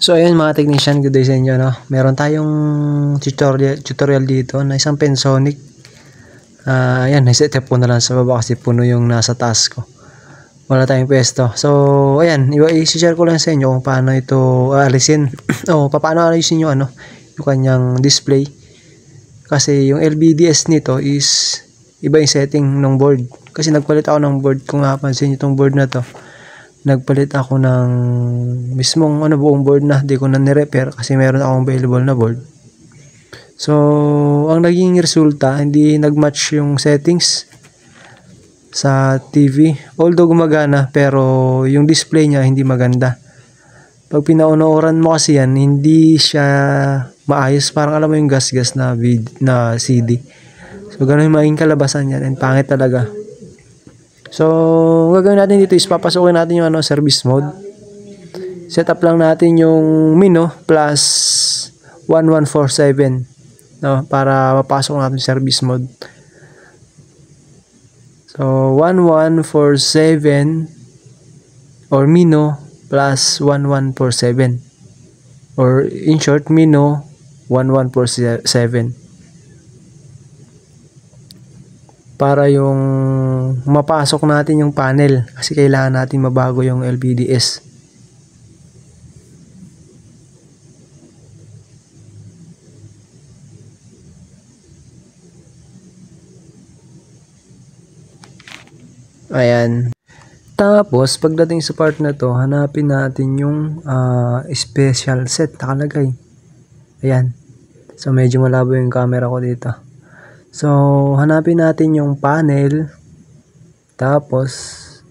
So ayun mga technician, good day sa inyo, no? Meron tayong tutorial dito na isang Pensonic. Ayan, naiset up ko na lang sa baba kasi puno yung nasa taas ko. Wala tayong pwesto. So ayan, i-share ko lang sa inyo kung paano ito alisin o paano alisin yung yung kanyang display. Kasi yung LVDS nito is iba yung setting ng board. Kasi nagpalit ako ng board, kung napansin niyo itong board na to. Nagpalit ako ng mismong buong board na, di ko na ni-repair kasi meron akong available na board. So ang naging resulta, hindi nagmatch yung settings sa TV, although gumagana pero yung display niya hindi maganda. Pag pinaunuran mo kasi yan, hindi siya maayos, parang alam mo yung gas-gas na CD. So ganun yung maging kalabasan yan, and pangit talaga. So, gagawin natin dito is papasukin natin yung service mode. Set up lang natin yung Mino plus 1147, no, para mapasok natin service mode. So, 1147 or Mino plus 1147, or in short, Mino 1147. Para yung mapasok natin yung panel, kasi kailangan natin mabago yung LVDS. Ayan. Tapos pagdating sa part na to, hanapin natin yung special set nakalagay. Ayan. So medyo malabo yung camera ko dito. So, hanapin natin yung panel, tapos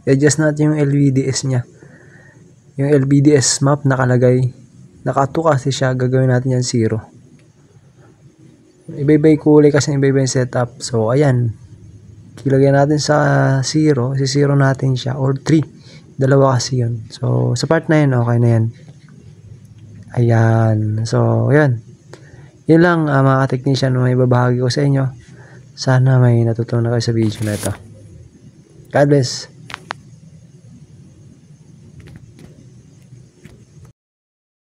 adjust natin yung LVDS nya. Yung LVDS map nakalagay, naka 2 kasi siya, gagawin natin yan 0. Iba-iba yung kulay kasi iba-iba yung setup. So, ayan, ilagay natin sa 0, si 0 natin siya, or 3, dalawa kasi yun. So, sa part na yun, okay na yan. Ayan, so, ayan. Yun lang mga technician, may babahagi ko sa inyo. Sana may natutunan kayo sa video na ito. God bless.